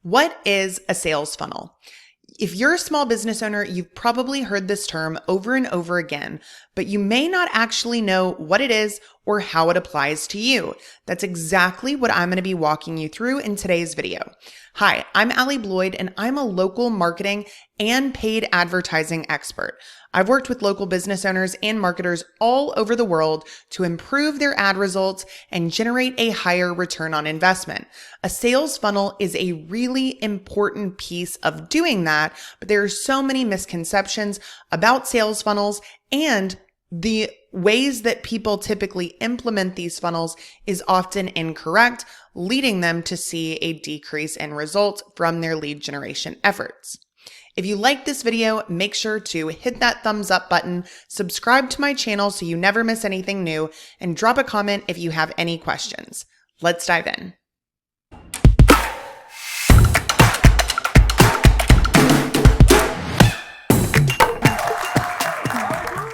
What is a sales funnel? If you're a small business owner, you've probably heard this term over and over again, but you may not actually know what it is or how it applies to you. That's exactly what I'm going to be walking you through in today's video. Hi, I'm Allie Bloyd, and I'm a local marketing and paid advertising expert. I've worked with local business owners and marketers all over the world to improve their ad results and generate a higher return on investment. A sales funnel is a really important piece of doing that, but there are so many misconceptions about sales funnels, and the ways that people typically implement these funnels is often incorrect, leading them to see a decrease in results from their lead generation efforts. If you like this video, make sure to hit that thumbs up button, subscribe to my channel so you never miss anything new, and drop a comment if you have any questions. Let's dive in.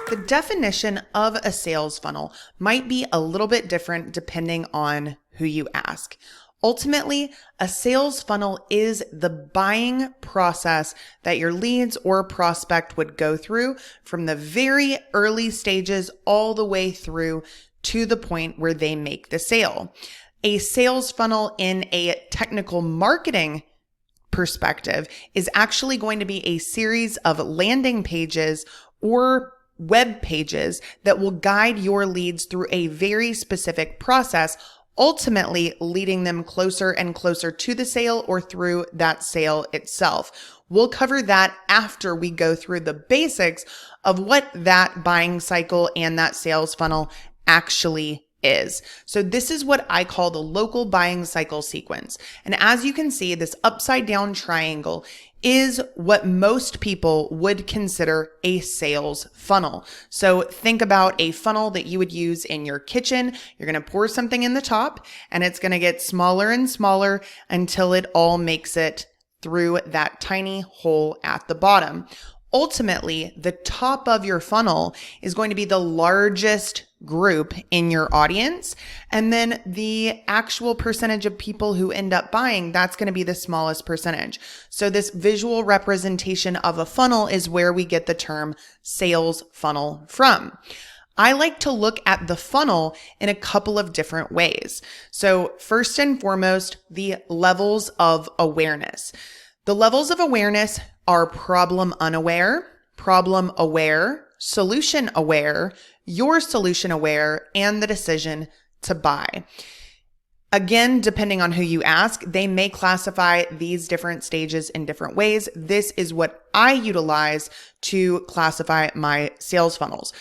The definition of a sales funnel might be a little bit different depending on who you ask. Ultimately, a sales funnel is the buying process that your leads or prospect would go through from the very early stages all the way through to the point where they make the sale. A sales funnel in a technical marketing perspective is actually going to be a series of landing pages or web pages that will guide your leads through a very specific process, ultimately leading them closer and closer to the sale or through that sale itself. We'll cover that after we go through the basics of what that buying cycle and that sales funnel actually is. So this is what I call the local buying cycle sequence. And as you can see, this upside down triangle is what most people would consider a sales funnel. So think about a funnel that you would use in your kitchen. You're going to pour something in the top, and it's going to get smaller and smaller until it all makes it through that tiny hole at the bottom. Ultimately, the top of your funnel is going to be the largest group in your audience. And then the actual percentage of people who end up buying, that's going to be the smallest percentage. So this visual representation of a funnel is where we get the term sales funnel from. I like to look at the funnel in a couple of different ways. So first and foremost, the levels of awareness. The levels of awareness are problem unaware, problem aware, solution aware, your solution aware, and the decision to buy. Again, depending on who you ask, they may classify these different stages in different ways. This is what I utilize to classify my sales funnels.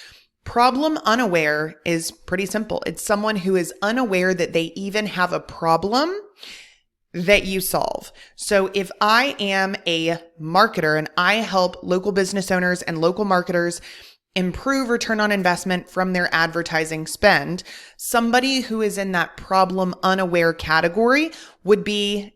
Problem unaware is pretty simple. It's someone who is unaware that they even have a problem that you solve. So if I am a marketer and I help local business owners and local marketers improve return on investment from their advertising spend, somebody who is in that problem unaware category would be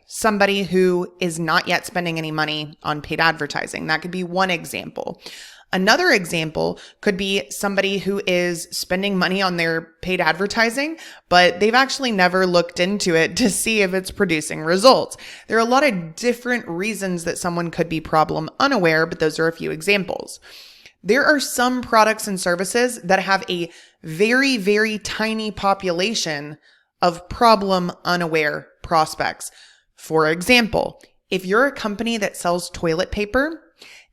somebody who is not yet spending any money on paid advertising. That could be one example. Another example could be somebody who is spending money on their paid advertising, but they've actually never looked into it to see if it's producing results. There are a lot of different reasons that someone could be problem unaware, but those are a few examples. There are some products and services that have a very, very tiny population of problem unaware prospects. For example, if you're a company that sells toilet paper,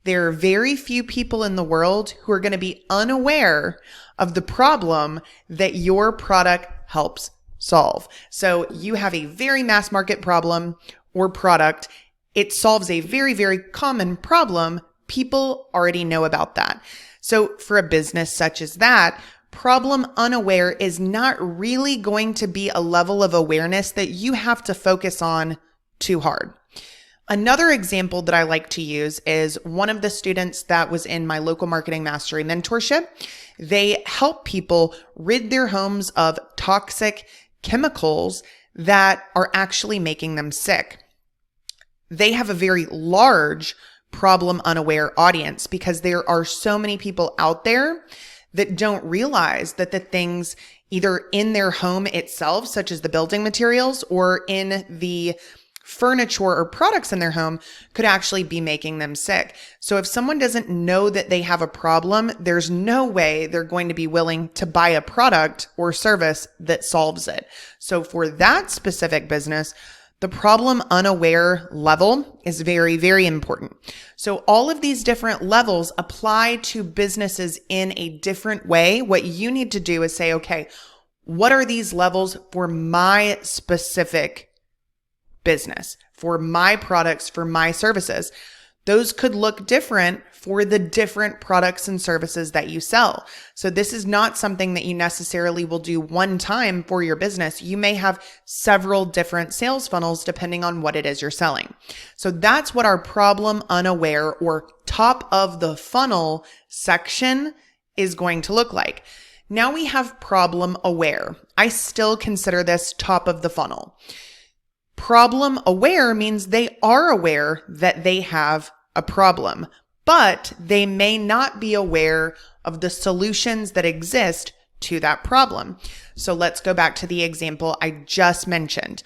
there are very few people in the world who are going to be unaware of the problem that your product helps solve. So you have a very mass market problem or product. It solves a very, very common problem. People already know about that. So for a business such as that, problem unaware is not really going to be a level of awareness that you have to focus on too hard. Another example that I like to use is one of the students that was in my local marketing mastery mentorship. They help people rid their homes of toxic chemicals that are actually making them sick. They have a very large problem unaware audience because there are so many people out there that don't realize that the things either in their home itself, such as the building materials, or in the furniture or products in their home could actually be making them sick. So if someone doesn't know that they have a problem, there's no way they're going to be willing to buy a product or service that solves it. So for that specific business, the problem unaware level is very, very important. So all of these different levels apply to businesses in a different way. What you need to do is say, okay, what are these levels for my specific business, for my products, for my services? Those could look different for the different products and services that you sell. So this is not something that you necessarily will do one time for your business. You may have several different sales funnels depending on what it is you're selling. So that's what our problem unaware or top of the funnel section is going to look like. Now we have problem aware. I still consider this top of the funnel. Problem aware means they are aware that they have a problem, but they may not be aware of the solutions that exist to that problem. So let's go back to the example I just mentioned,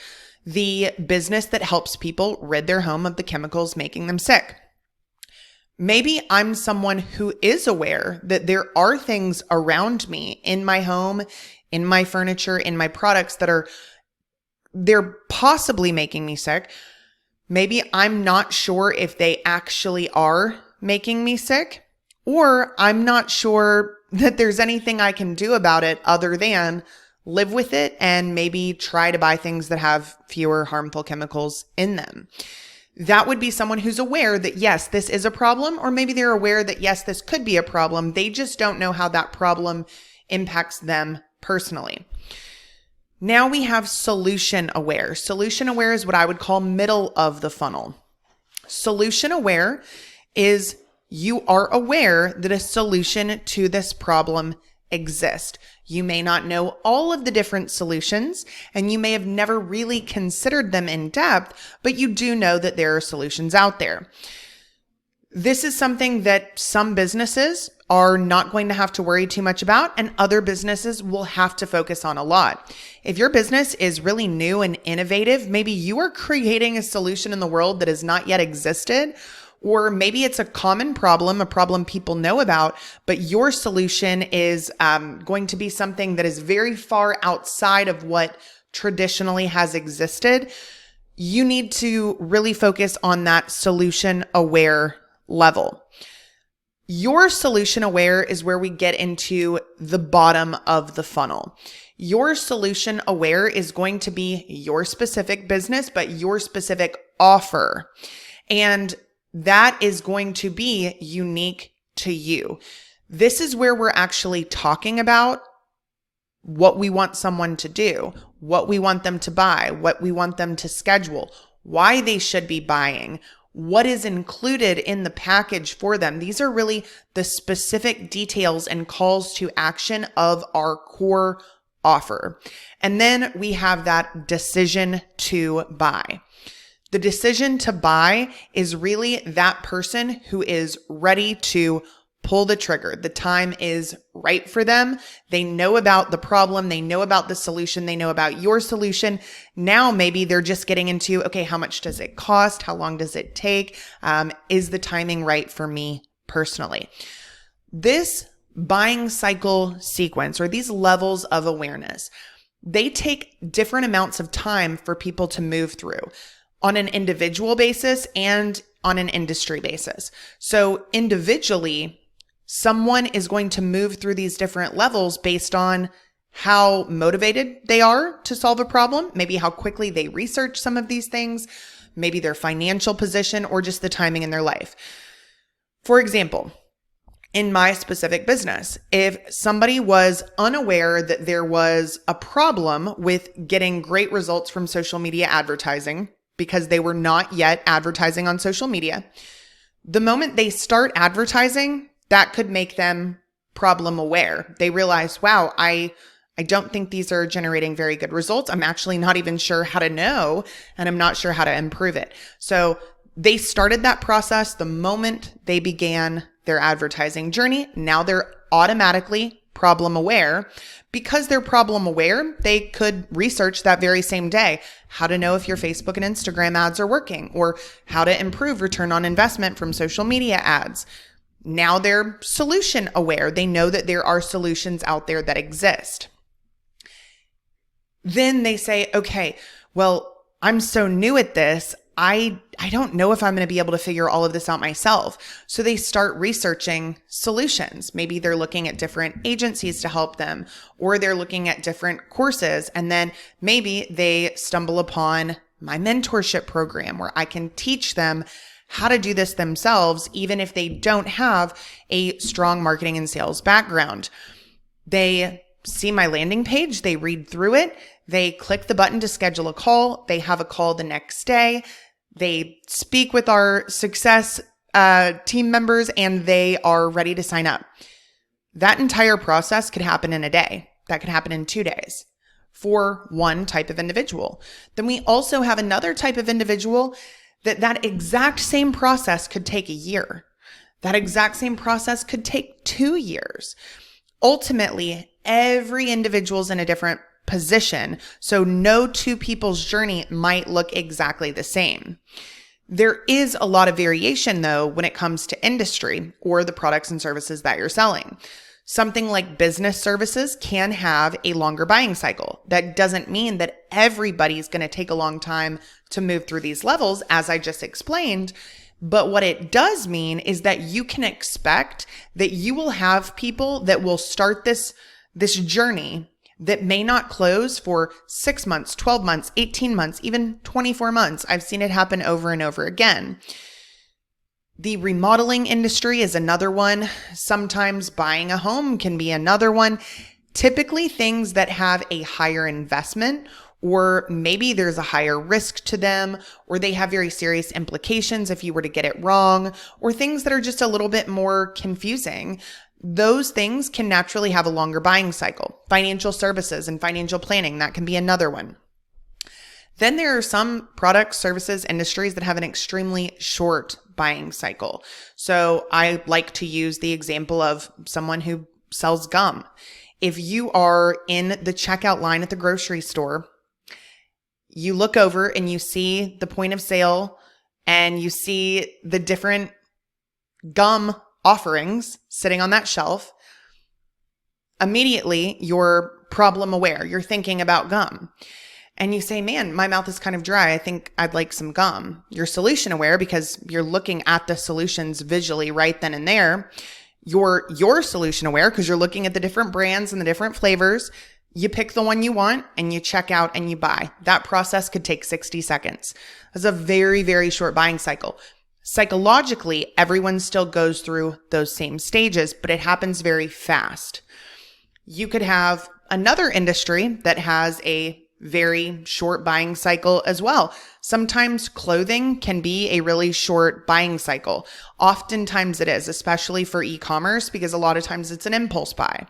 the business that helps people rid their home of the chemicals making them sick. Maybe I'm someone who is aware that there are things around me in my home, in my furniture, in my products that they're possibly making me sick. Maybe I'm not sure if they actually are making me sick, or I'm not sure that there's anything I can do about it other than live with it and maybe try to buy things that have fewer harmful chemicals in them. That would be someone who's aware that yes, this is a problem, or maybe they're aware that yes, this could be a problem. They just don't know how that problem impacts them personally. Now we have solution aware. Solution aware is what I would call middle of the funnel. Solution aware is you are aware that a solution to this problem exists. You may not know all of the different solutions, and you may have never really considered them in depth, but you do know that there are solutions out there. This is something that some businesses are not going to have to worry too much about, and other businesses will have to focus on a lot. If your business is really new and innovative, maybe you are creating a solution in the world that has not yet existed, or maybe it's a common problem, a problem people know about, but your solution is going to be something that is very far outside of what traditionally has existed. You need to really focus on that solution aware level. Your solution aware is where we get into the bottom of the funnel. Your solution aware is going to be your specific business, but your specific offer. And that is going to be unique to you. This is where we're actually talking about what we want someone to do, what we want them to buy, what we want them to schedule, why they should be buying, what is included in the package for them. These are really the specific details and calls to action of our core offer. And then we have that decision to buy. The decision to buy is really that person who is ready to pull the trigger. The time is right for them. They know about the problem. They know about the solution. They know about your solution. Now, maybe they're just getting into, okay, how much does it cost? How long does it take? Is the timing right for me personally? This buying cycle sequence, or these levels of awareness, they take different amounts of time for people to move through on an individual basis and on an industry basis. So individually, someone is going to move through these different levels based on how motivated they are to solve a problem, maybe how quickly they research some of these things, maybe their financial position, or just the timing in their life. For example, in my specific business, if somebody was unaware that there was a problem with getting great results from social media advertising because they were not yet advertising on social media, the moment they start advertising, that could make them problem aware. They realize, wow, I don't think these are generating very good results. I'm actually not even sure how to know, and I'm not sure how to improve it. So they started that process the moment they began their advertising journey. Now they're automatically problem aware. Because they're problem aware, they could research that very same day how to know if your Facebook and Instagram ads are working, or how to improve return on investment from social media ads. Now they're solution aware. They know that there are solutions out there that exist. Then they say, okay, well, I'm so new at this. I don't know if I'm going to be able to figure all of this out myself. So they start researching solutions. Maybe they're looking at different agencies to help them, or they're looking at different courses. And then maybe they stumble upon my mentorship program where I can teach them how to do this themselves, even if they don't have a strong marketing and sales background. They see my landing page, they read through it, they click the button to schedule a call, they have a call the next day, they speak with our success team members, and they are ready to sign up. That entire process could happen in a day. That could happen in 2 days for one type of individual. Then we also have another type of individual that exact same process could take a year. That exact same process could take 2 years. Ultimately, every individual is in a different position, so no two people's journey might look exactly the same. There is a lot of variation, though, when it comes to industry or the products and services that you're selling. Something like business services can have a longer buying cycle. That doesn't mean that everybody's going to take a long time to move through these levels, as I just explained. But what it does mean is that you can expect that you will have people that will start this journey that may not close for 6 months, 12 months, 18 months, even 24 months. I've seen it happen over and over again. The remodeling industry is another one. Sometimes buying a home can be another one. Typically things that have a higher investment, or maybe there's a higher risk to them, or they have very serious implications if you were to get it wrong, or things that are just a little bit more confusing. Those things can naturally have a longer buying cycle. Financial services and financial planning, that can be another one. Then there are some products, services, industries that have an extremely short buying cycle. So I like to use the example of someone who sells gum. If you are in the checkout line at the grocery store, you look over and you see the point of sale and you see the different gum offerings sitting on that shelf. Immediately, you're problem aware. You're thinking about gum. And you say, man, my mouth is kind of dry. I think I'd like some gum. You're solution aware because you're looking at the solutions visually right then and there. You're solution aware because you're looking at the different brands and the different flavors. You pick the one you want and you check out and you buy. That process could take 60 seconds. That's a very, very short buying cycle. Psychologically, everyone still goes through those same stages, but it happens very fast. You could have another industry that has a very short buying cycle as well. Sometimes clothing can be a really short buying cycle. Oftentimes it is, especially for e-commerce, because a lot of times it's an impulse buy.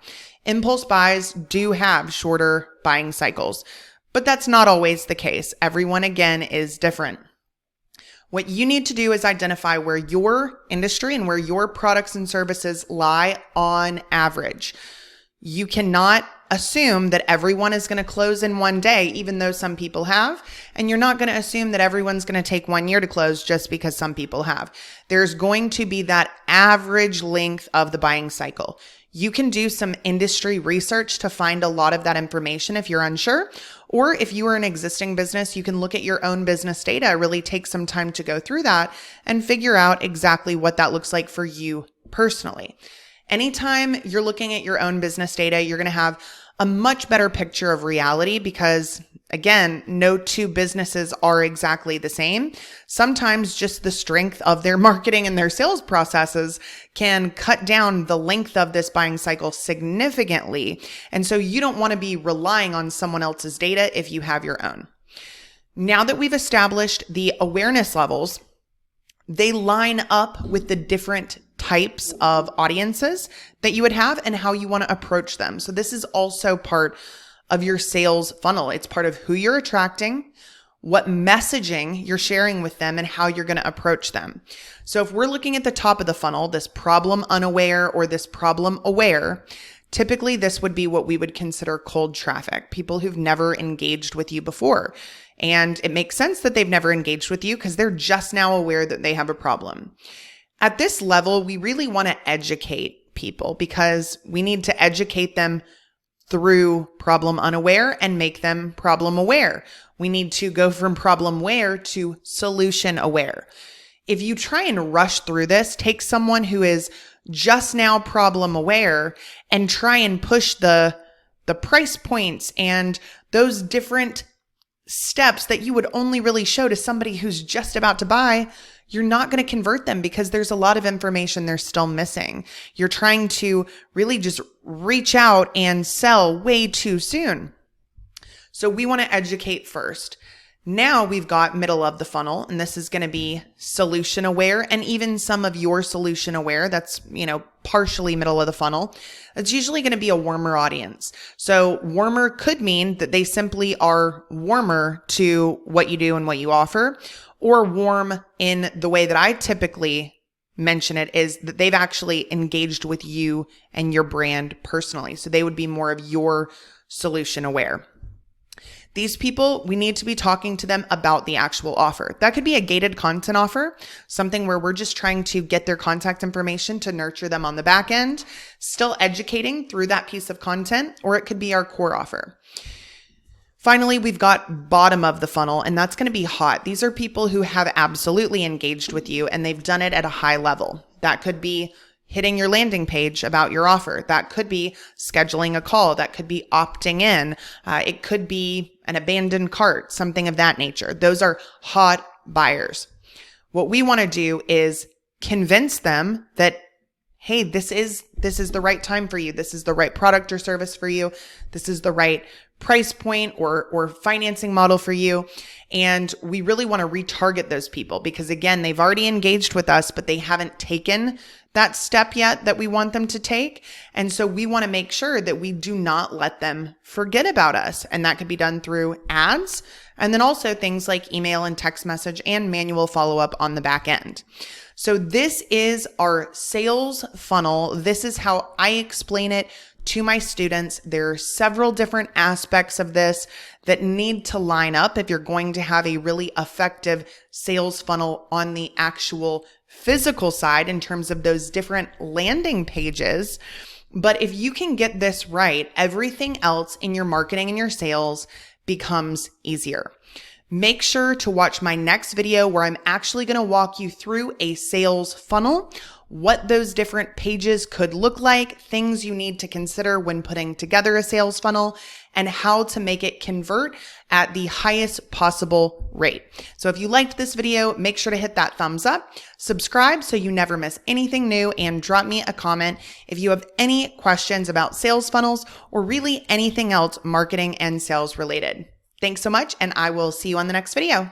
Impulse buys do have shorter buying cycles, but that's not always the case. Everyone, again, is different. What you need to do is identify where your industry and where your products and services lie on average. You cannot assume that everyone is going to close in one day, even though some people have. And you're not going to assume that everyone's going to take 1 year to close just because some people have. There's going to be that average length of the buying cycle. You can do some industry research to find a lot of that information if you're unsure. Or if you are an existing business, you can look at your own business data, really take some time to go through that and figure out exactly what that looks like for you personally. Anytime you're looking at your own business data, you're going to have a much better picture of reality because, again, no two businesses are exactly the same. Sometimes just the strength of their marketing and their sales processes can cut down the length of this buying cycle significantly. And so you don't want to be relying on someone else's data if you have your own. Now that we've established the awareness levels, they line up with the different types of audiences that you would have and how you want to approach them. So this is also part of your sales funnel. It's part of who you're attracting, what messaging you're sharing with them, and how you're going to approach them. So if we're looking at the top of the funnel, this problem unaware or this problem aware, Typically, this would be what we would consider cold traffic, people who've never engaged with you before. And it makes sense that they've never engaged with you because they're just now aware that they have a problem. At this level, we really want to educate people because we need to educate them through problem unaware and make them problem aware. We need to go from problem aware to solution aware. If you try and rush through this, take someone who is just now problem aware and try and push the price points and those different steps that you would only really show to somebody who's just about to buy, you're not going to convert them because there's a lot of information they're still missing. You're trying to really just reach out and sell way too soon. So we want to educate first. Now we've got middle of the funnel, and this is going to be solution aware and even some of your solution aware. That's, partially middle of the funnel. It's usually going to be a warmer audience. So warmer could mean that they simply are warmer to what you do and what you offer, or warm in the way that I typically mention it is that they've actually engaged with you and your brand personally. So they would be more of your solution aware. These people, we need to be talking to them about the actual offer. That could be a gated content offer, something where we're just trying to get their contact information to nurture them on the back end, still educating through that piece of content, or it could be our core offer. Finally, we've got bottom of the funnel, and that's going to be hot. These are people who have absolutely engaged with you, and they've done it at a high level. That could be hitting your landing page about your offer. That could be scheduling a call. That could be opting in. It could be an abandoned cart, something of that nature. Those are hot buyers. What we want to do is convince them that, hey, this is the right time for you. This is the right product or service for you. This is the right price point or financing model for you. And we really want to retarget those people because, again, they've already engaged with us, but they haven't taken that step yet that we want them to take. And so we want to make sure that we do not let them forget about us. And that could be done through ads and then also things like email and text message and manual follow-up on the back end. So this is our sales funnel. This is how I explain it to my students. There are several different aspects of this that need to line up if you're going to have a really effective sales funnel on the actual physical side in terms of those different landing pages. But if you can get this right, everything else in your marketing and your sales becomes easier. Make sure to watch my next video where I'm actually going to walk you through a sales funnel, what those different pages could look like, things you need to consider when putting together a sales funnel, and how to make it convert at the highest possible rate. So if you liked this video, make sure to hit that thumbs up, subscribe so you never miss anything new, and drop me a comment if you have any questions about sales funnels or really anything else marketing and sales related. Thanks so much, and I will see you on the next video.